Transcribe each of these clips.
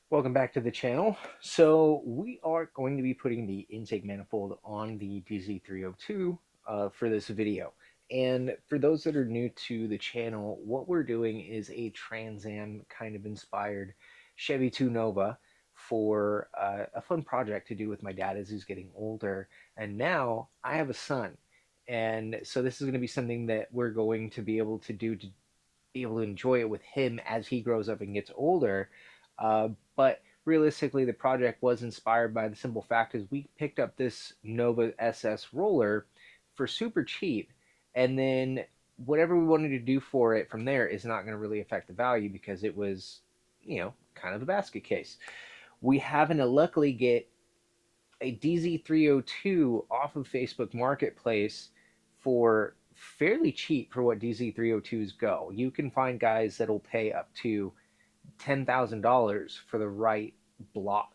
Welcome back to the channel. So we are going to be putting the intake manifold on the DZ302 for this video. And for those that are new to the channel, what we're doing is a Trans Am kind of inspired Chevy 2 Nova for a fun project to do with my dad as he's getting older. And now I have a son. And so this is going to be something that we're going to be able to do to be able to enjoy it with him as he grows up and gets older. But realistically, the project was inspired by the simple fact is we picked up this Nova SS roller for super cheap, and then whatever we wanted to do for it from there is not going to really affect the value because it was, kind of a basket case. We happen to luckily get a DZ302 off of Facebook Marketplace for fairly cheap for what DZ302s go. You can find guys that'll pay up to $10,000 for the right block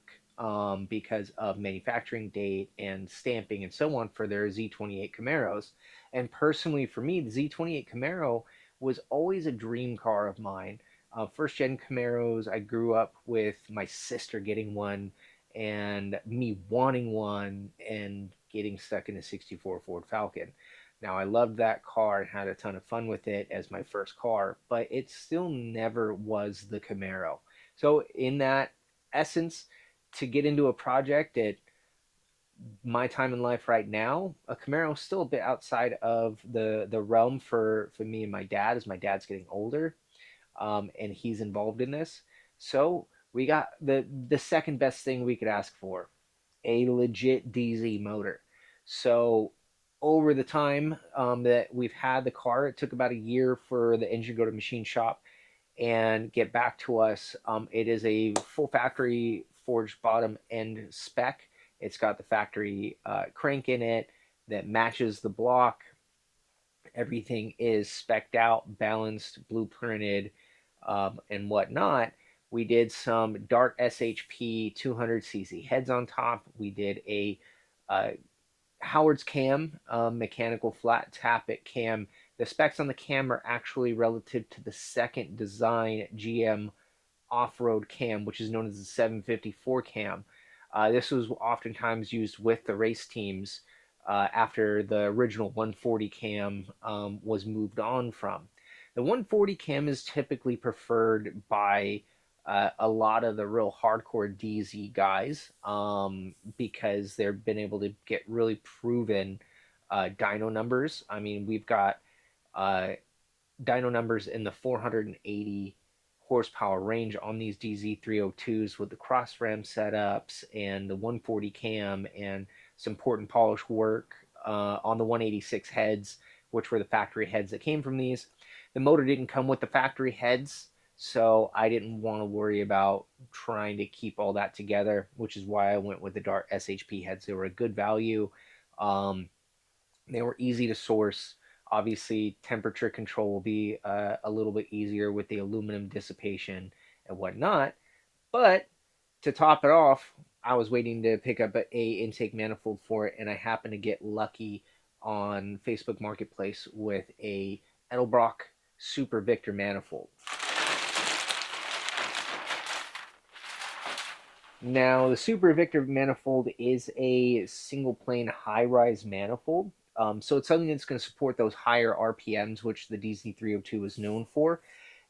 because of manufacturing date and stamping and so on for their Z28 Camaros. And personally, for me, the Z28 Camaro was always a dream car of mine. First gen Camaros, I grew up with my sister getting one and me wanting one and getting stuck in a 64 Ford Falcon. Now, I loved that car and had a ton of fun with it as my first car, but it still never was the Camaro. So, in that essence, to get into a project at my time in life right now, a Camaro is still a bit outside of the realm for me and my dad as my dad's getting older, and he's involved in this. So we got the second best thing we could ask for, a legit DZ motor. So over the time that we've had the car, it took about a year for the engine to go to machine shop and get back to us. It is a full factory forged bottom end spec. It's got the factory crank in it that matches the block. Everything is specced out, balanced, blueprinted, and whatnot. We did some Dart SHP 200cc heads on top. We did a uh, Howard's cam, mechanical flat tappet cam. The specs on the cam are actually relative to the second design GM off-road cam, which is known as the 754 cam. This was oftentimes used with the race teams after the original 140 cam was moved on from. The 140 cam is typically preferred by a lot of the real hardcore DZ guys because they've been able to get really proven dyno numbers. I mean, we've got uh, dyno numbers in the 480 horsepower range on these DZ302s with the cross ram setups and the 140 cam and some port and polish work on the 186 heads, which were the factory heads that came from these. The motor didn't come with the factory heads, so I didn't want to worry about trying to keep all that together, which is why I went with the Dart SHP heads. They were a good value. Um, they were easy to source. Obviously, temperature control will be a little bit easier with the aluminum dissipation and whatnot. But to top it off, I was waiting to pick up a intake manifold for it, and I happened to get lucky on Facebook Marketplace with a Edelbrock Super Victor manifold. Now, the Super Victor manifold is a single plane high rise manifold. So it's something that's going to support those higher RPMs, which the DZ302 is known for,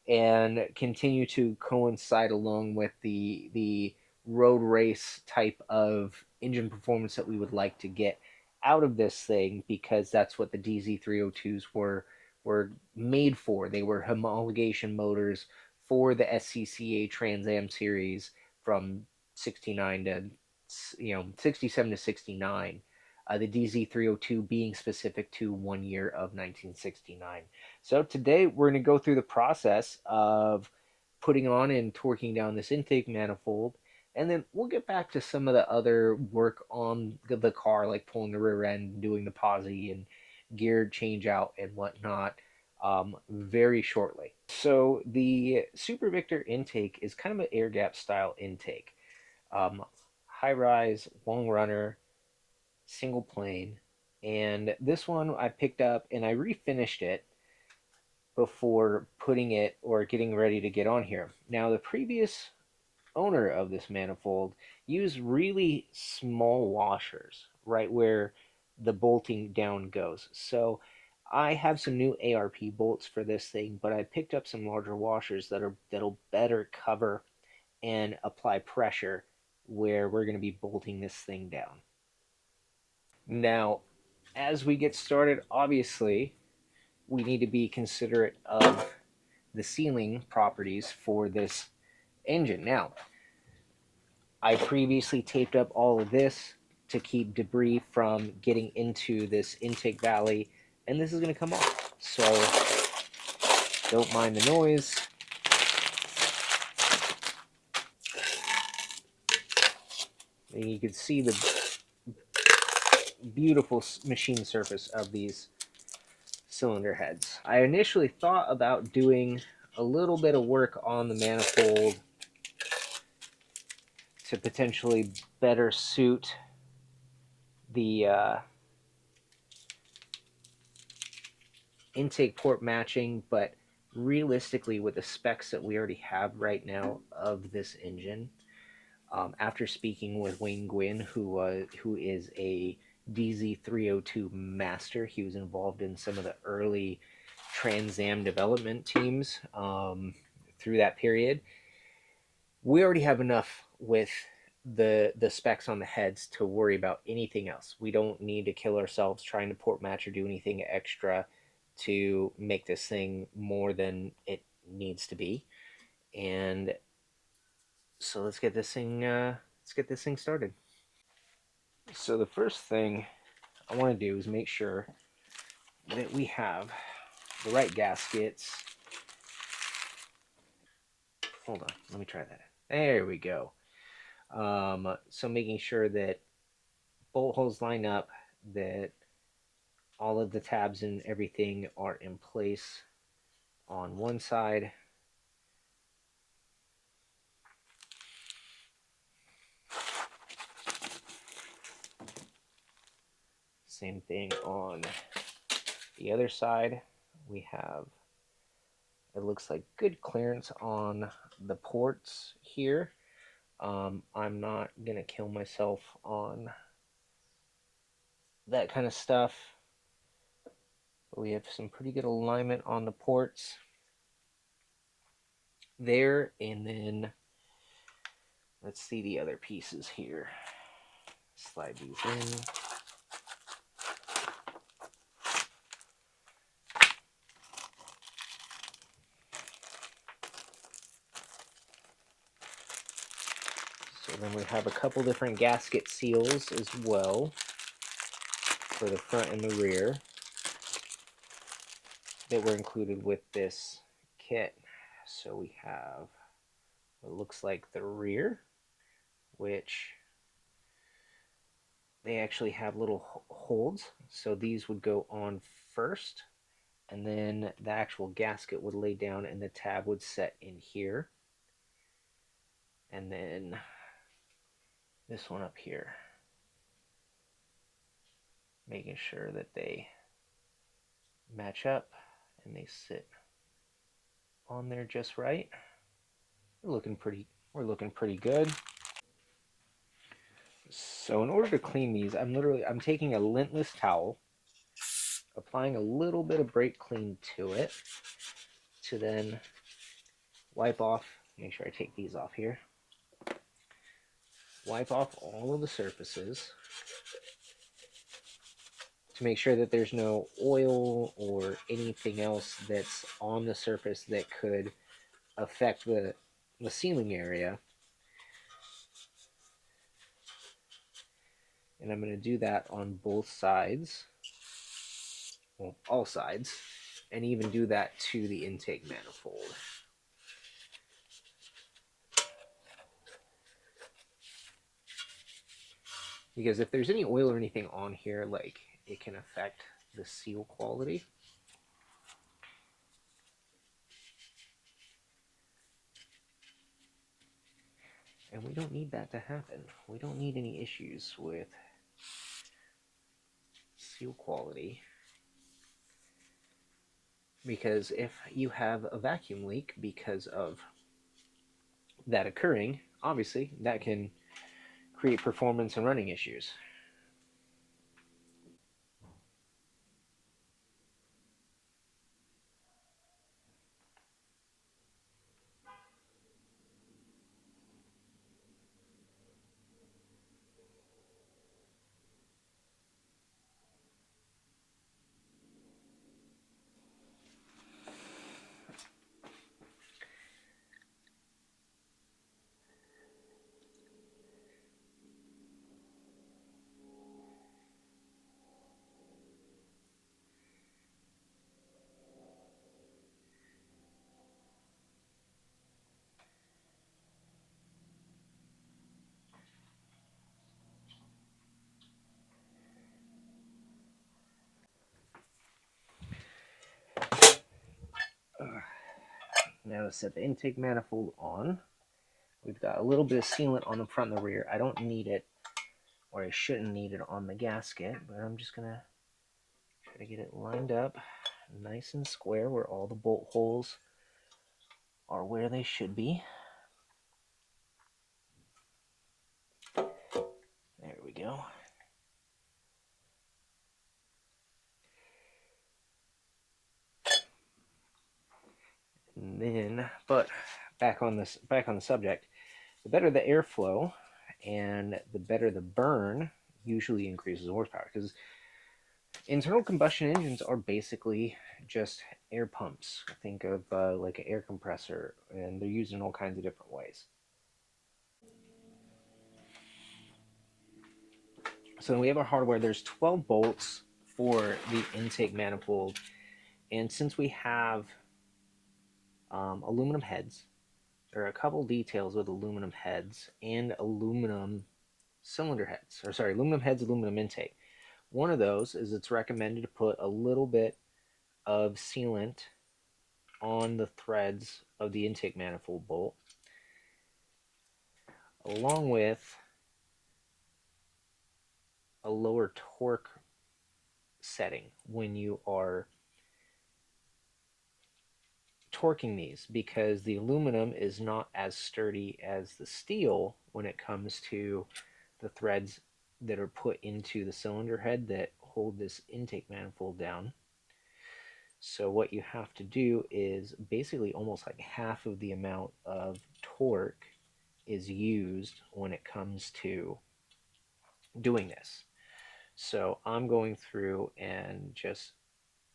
and continue to coincide along with the road race type of engine performance that we would like to get out of this thing, because that's what the DZ302s were made for. They were homologation motors for the SCCA Trans Am series from 69 to 67 to 69. The DZ302 being specific to 1 year of 1969. So today we're going to go through the process of putting on and torquing down this intake manifold, and then we'll get back to some of the other work on the car, like pulling the rear end, doing the posi and gear change out and whatnot, very shortly. So the Super Victor intake is kind of an air gap style intake. High rise, long runner, single plane. And this one I picked up and I refinished it before putting it or getting ready to get on here. Now, the previous owner of this manifold use really small washers right where the bolting down goes. So I have some new ARP bolts for this thing, but I picked up some larger washers that'll better cover and apply pressure where we're going to be bolting this thing down. Now, as we get started, obviously, we need to be considerate of the sealing properties for this engine. Now, I previously taped up all of this to keep debris from getting into this intake valley, and this is going to come off. So don't mind the noise. And you can see the beautiful machine surface of these cylinder heads. I initially thought about doing a little bit of work on the manifold to potentially better suit the intake port matching, but realistically, with the specs that we already have right now of this engine, after speaking with Wayne Gwynn, who is a DZ302 master, he was involved in some of the early Trans Am development teams through that period. We already have enough with the specs on the heads to worry about anything else. We don't need to kill ourselves trying to port match or do anything extra to make this thing more than it needs to be. And so let's get this thing started. So the first thing I want to do is make sure that we have the right gaskets. Hold on, let me try that. There we go. So making sure that bolt holes line up, that all of the tabs and everything are in place on one side. Same thing on the other side. We have, it looks like, good clearance on the ports here. I'm not going to kill myself on that kind of stuff. But we have some pretty good alignment on the ports there. And then let's see the other pieces here. Slide these in. So then we have a couple different gasket seals as well for the front and the rear that were included with this kit. So we have what looks like the rear, which they actually have little holds. So these would go on first, and then the actual gasket would lay down and the tab would set in here. And then this one up here, making sure that they match up and they sit on there just right. We're looking pretty good. So in order to clean these, I'm taking a lintless towel, applying a little bit of brake clean to it to then wipe off, make sure I take these off here, wipe off all of the surfaces to make sure that there's no oil or anything else that's on the surface that could affect the sealing area. And I'm going to do that on both sides, well, all sides, and even do that to the intake manifold. Because if there's any oil or anything on here, like, it can affect the seal quality. And we don't need that to happen. We don't need any issues with seal quality. Because if you have a vacuum leak because of that occurring, obviously that can create performance and running issues. Now to set the intake manifold on, we've got a little bit of sealant on the front and the rear. I don't need it, or I shouldn't need it on the gasket, but I'm just going to try to get it lined up nice and square where all the bolt holes are where they should be. There we go. And then, but back on the subject, the better the airflow and the better the burn usually increases horsepower, because internal combustion engines are basically just air pumps. Think of like an air compressor, and they're used in all kinds of different ways. So we have our hardware. There's 12 bolts for the intake manifold, and since we have aluminum heads, there are a couple details with aluminum heads and aluminum cylinder heads, or sorry, aluminum heads, aluminum intake. One of those is it's recommended to put a little bit of sealant on the threads of the intake manifold bolt, along with a lower torque setting when you are torquing these, because the aluminum is not as sturdy as the steel when it comes to the threads that are put into the cylinder head that hold this intake manifold down. So what you have to do is basically almost like half of the amount of torque is used when it comes to doing this. So I'm going through and just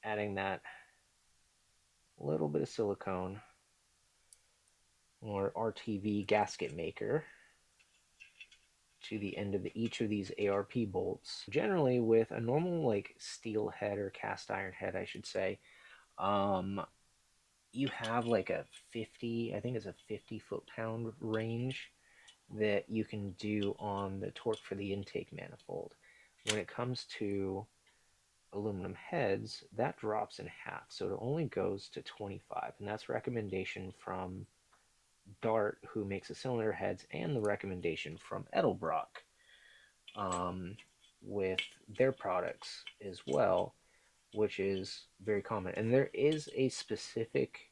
adding that little bit of silicone or RTV gasket maker to the end of each of these ARP bolts. Generally with a normal like steel head or cast iron head, I should say, you have like a 50, I think it's a 50 foot-pound range that you can do on the torque for the intake manifold. When it comes to aluminum heads, that drops in half, so it only goes to 25, and that's recommendation from Dart, who makes the cylinder heads, and the recommendation from Edelbrock with their products as well, which is very common. And there is a specific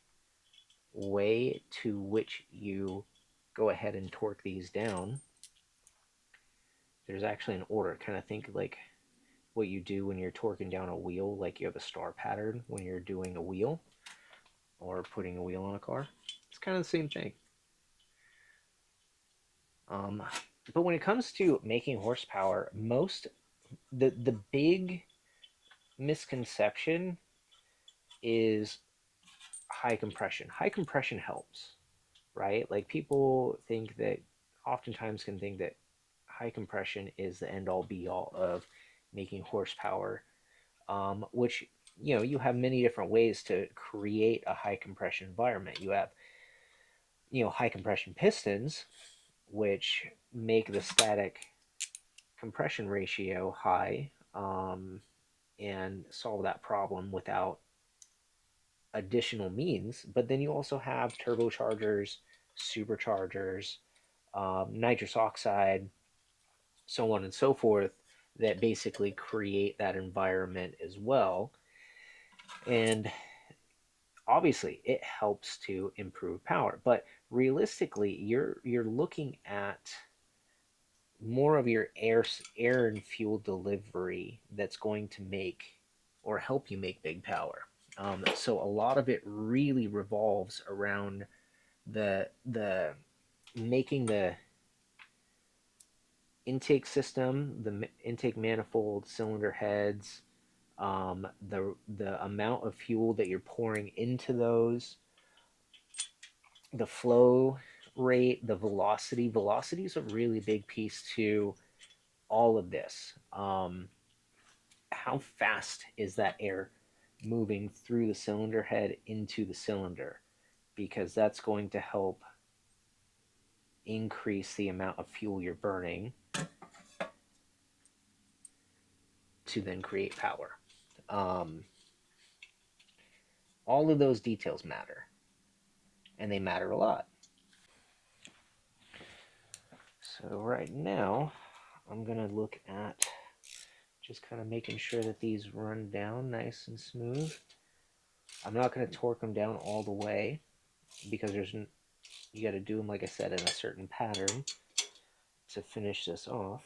way to which you go ahead and torque these down. There's actually an order. Kind of think like what you do when you're torquing down a wheel, like you have a star pattern when you're doing a wheel or putting a wheel on a car. It's kind of the same thing. But when it comes to making horsepower, the big misconception is high compression. High compression helps, right? Like people think that, oftentimes can think that high compression is the end all be all of making horsepower, which, you know, you have many different ways to create a high compression environment. You have, you know, high compression pistons, which make the static compression ratio high, and solve that problem without additional means. But then you also have turbochargers, superchargers, nitrous oxide, so on and so forth, that basically create that environment as well. And obviously it helps to improve power, but realistically, you're looking at more of your air and fuel delivery that's going to make or help you make big power. So a lot of it really revolves around the making the intake system, the intake manifold, cylinder heads, the amount of fuel that you're pouring into those, the flow rate, the velocity. Velocity is a really big piece to all of this. How fast is that air moving through the cylinder head into the cylinder? Because that's going to help increase the amount of fuel you're burning to then create power. All of those details matter, and they matter a lot. So right now, I'm going to look at just kind of making sure that these run down nice and smooth. I'm not going to torque them down all the way because you got to do them, like I said, in a certain pattern to finish this off.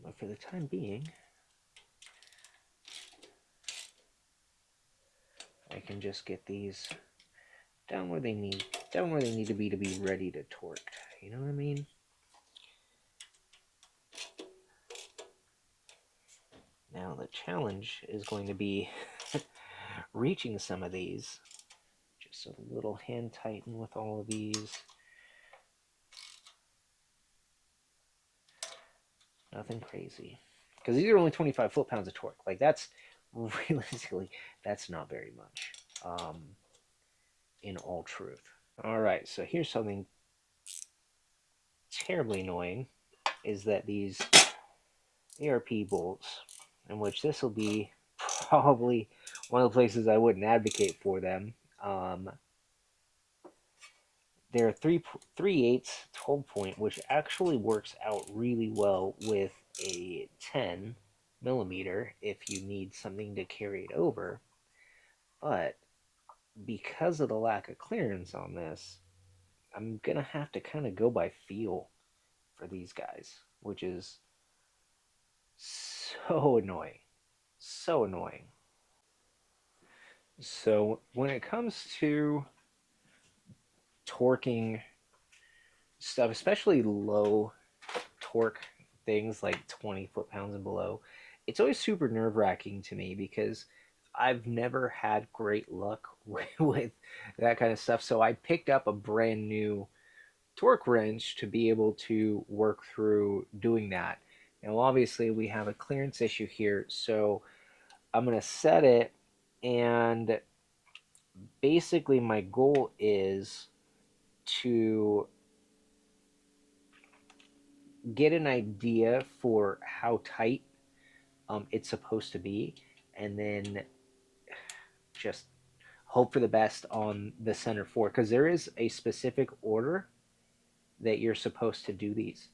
But for the time being, I can just get these down where they need to be ready to torque. You know what I mean? Now the challenge is going to be reaching some of these. Just a little hand tighten with all of these. Nothing crazy. Because these are only 25 foot-pounds of torque. Like, that's, realistically, that's not very much, in all truth. Alright, so here's something terribly annoying, is that these ARP bolts, in which this will be probably one of the places I wouldn't advocate for them. They're 3/8 12 point, which actually works out really well with a 10 millimeter if you need something to carry it over. But because of the lack of clearance on this, I'm gonna have to kind of go by feel for these guys, which is so annoying. So annoying. So when it comes to torquing stuff, especially low torque things like 20 foot-pounds and below, it's always super nerve-wracking to me because I've never had great luck with that kind of stuff. So I picked up a brand new torque wrench to be able to work through doing that. Now, obviously, we have a clearance issue here, so I'm going to set it, and basically my goal is to get an idea for how tight it's supposed to be, and then just hope for the best on the center fork, because there is a specific order that you're supposed to do these.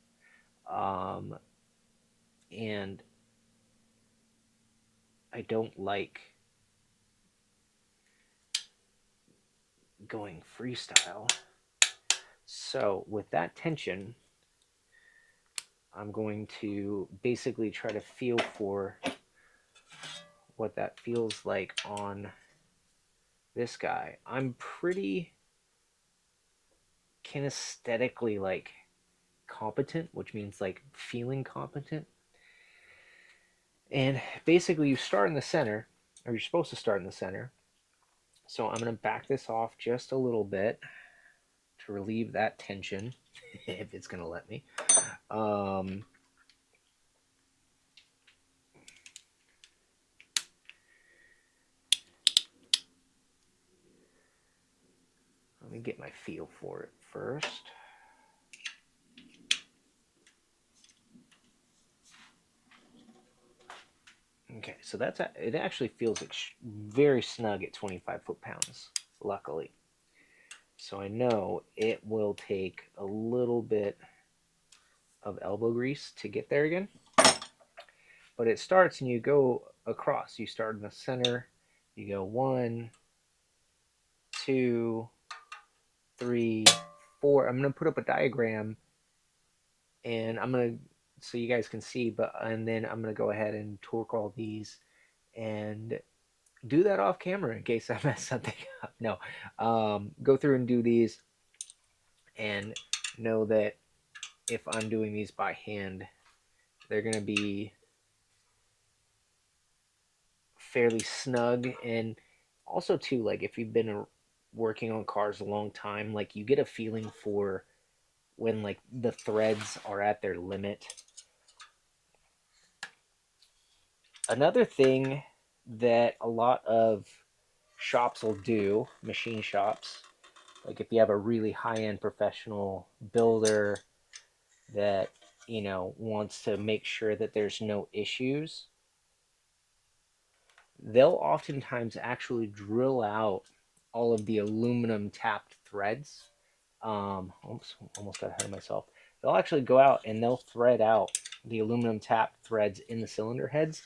And I don't like going freestyle. So with that tension, I'm going to basically try to feel for what that feels like on this guy. I'm pretty kinesthetically like competent, which means like feeling competent. And basically you start in the center, or you're supposed to start in the center. So I'm going to back this off just a little bit to relieve that tension, if it's going to let me. Let me get my feel for it first. Okay, so that's it. Actually feels very snug at 25 foot-pounds, luckily. So I know it will take a little bit of elbow grease to get there again. but it starts and you go across. You start in the center, you go 1, 2, 3, 4. I'm going to put up a diagram, and I'm going to, so you guys can see, and then I'm going to go ahead and torque all these and do that off camera in case I mess something up. No, go through and do these, and know that if I'm doing these by hand, they're going to be fairly snug. And also too, like if you've been working on cars a long time, like you get a feeling for when like the threads are at their limit. Another thing that a lot of shops will do, machine shops, like if you have a really high-end professional builder that, you know, wants to make sure that there's no issues, they'll oftentimes actually drill out all of the aluminum tapped threads. Oops, almost got ahead of myself. They'll actually go out and they'll thread out the aluminum tapped threads in the cylinder heads,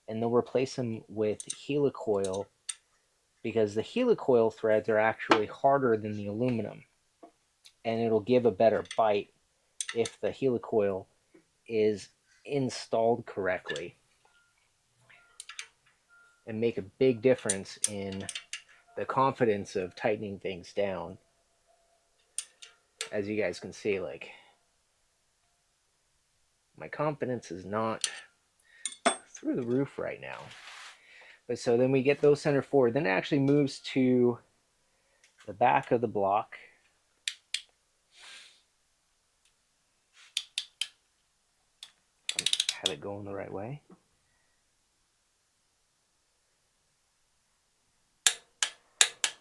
and they'll replace them with helicoil, because the helicoil threads are actually harder than the aluminum, and it'll give a better bite if the helicoil is installed correctly, and make a big difference in the confidence of tightening things down. As you guys can see, like, my confidence is not through the roof right now. But so then we get those center forward. Then it actually moves to the back of the block. Have it going the right way.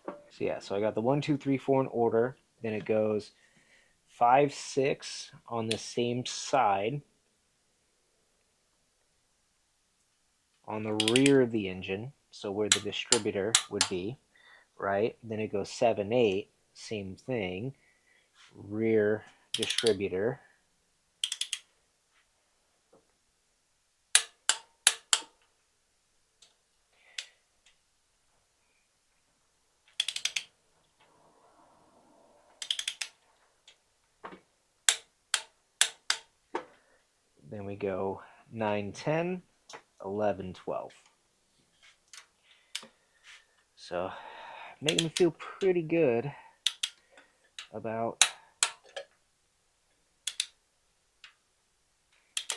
So yeah, so I got the 1, 2, 3, 4 in order. Then it goes 5, 6 on the same side on the rear of the engine, so where the distributor would be, right? Then it goes 7, 8, same thing, rear distributor. Then we go 9, 10, 11, 12. So, making me feel pretty good about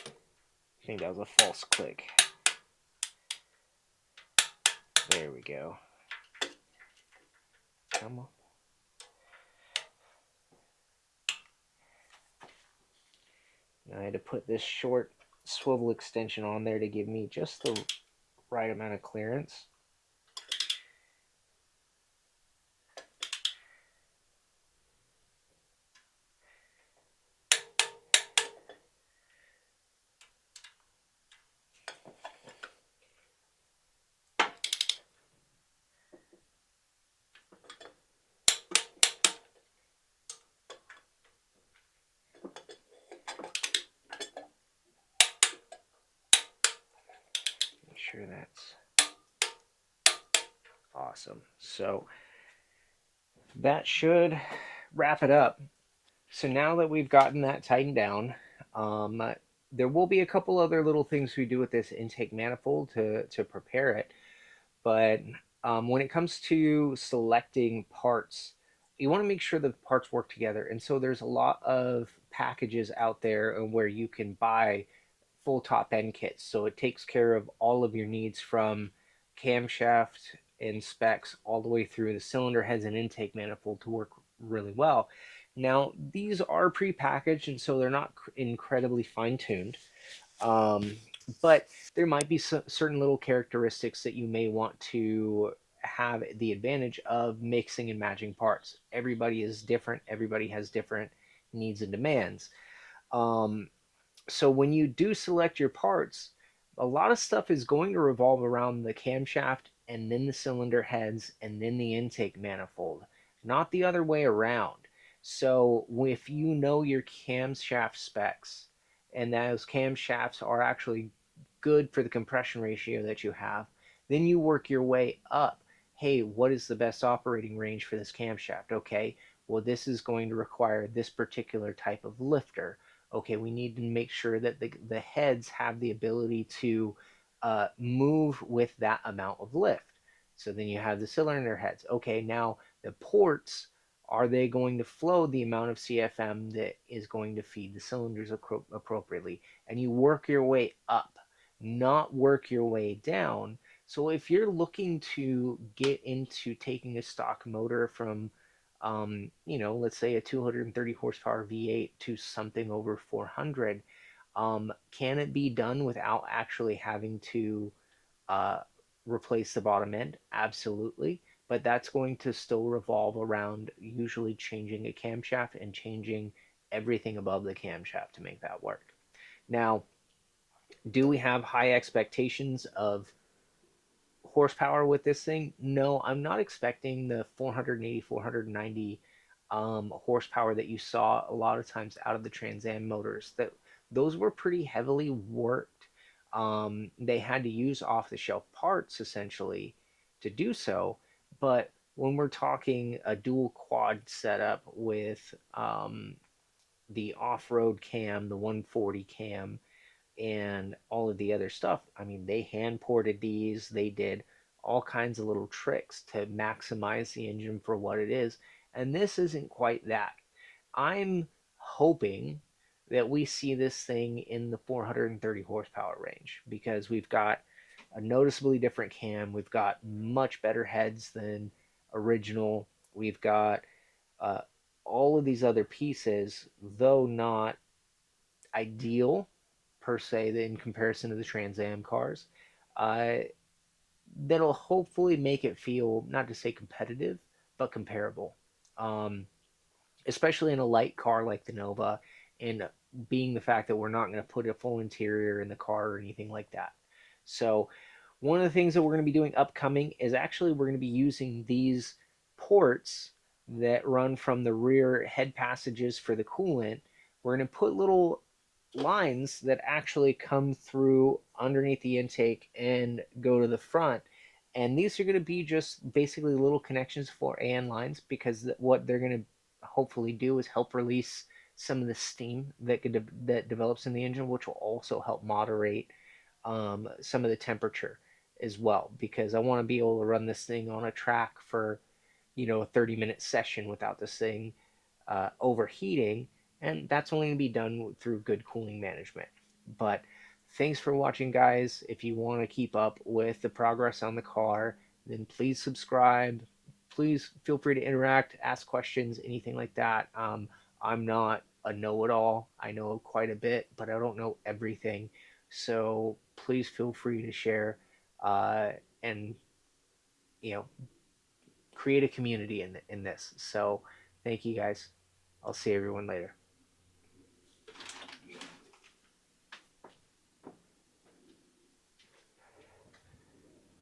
I think that was a false click. There we go. Come on. Now I had to put this short swivel extension on there to give me just the right amount of clearance. Make sure that's awesome. So that should wrap it up. So now that we've gotten that tightened down, there will be a couple other little things we do with this intake manifold to prepare it. But when it comes to selecting parts, you want to make sure that the parts work together. And so there's a lot of packages out there where you can buy full top end kits. So it takes care of all of your needs from camshaft and specs all the way through the cylinder heads and intake manifold to work really well. Now, these are pre-packaged, and so they're not incredibly fine-tuned. But there might be certain little characteristics that you may want to have the advantage of mixing and matching parts. Everybody is different. Everybody has different needs and demands. So when you do select your parts, a lot of stuff is going to revolve around the camshaft and then the cylinder heads and then the intake manifold, not the other way around. So if you know your camshaft specs and those camshafts are actually good for the compression ratio that you have. Then you work your way up. Hey, what is the best operating range for this camshaft? Okay, well, this is going to require this particular type of lifter. Okay, we need to make sure that the heads have the ability to move with that amount of lift. So then you have the cylinder heads. Okay, now the ports, are they going to flow the amount of CFM that is going to feed the cylinders appropriately? And you work your way up, not work your way down. So if you're looking to get into taking a stock motor from, let's say a 230 horsepower V8 to something over 400, can it be done without actually having to uh, replace the bottom end? Absolutely. But that's going to still revolve around usually changing a camshaft and changing everything above the camshaft to make that work. Now, do we have high expectations of horsepower with this thing? No, I'm not expecting the 480, 490 horsepower that you saw a lot of times out of the Trans Am motors. That those were pretty heavily worked. They had to use off-the-shelf parts essentially to do so. But when we're talking a dual quad setup with the off-road cam, the 140 cam, and all of the other stuff. I mean, they hand ported these, they did all kinds of little tricks to maximize the engine for what it is. And this isn't quite that. I'm hoping that we see this thing in the 430 horsepower range because we've got a noticeably different cam. We've got much better heads than original. We've got uh, all of these other pieces, though not ideal per se in comparison to the Trans Am cars. Uh, that'll hopefully make it feel not to say competitive, but comparable. Um, Especially in a light car like the Nova, and being the fact that we're not going to put a full interior in the car or anything like that. So, one of the things that we're going to be doing upcoming is actually we're going to be using these ports that run from the rear head passages for the coolant. We're going to put little lines that actually come through underneath the intake and go to the front. And these are going to be just basically little connections for AN lines because what they're going to hopefully do is help release some of the steam that develops in the engine, which will also help moderate some of the temperature as well. Because I want to be able to run this thing on a track for a 30-minute session without this thing overheating, and that's only going to be done through good cooling management. But thanks for watching, guys. If you want to keep up with the progress on the car, then please subscribe. Please feel free to interact, ask questions, anything like that. I'm not a know-it-all. I know quite a bit, but I don't know everything. So please feel free to share and you know create a community in this. So thank you, guys. I'll see everyone later.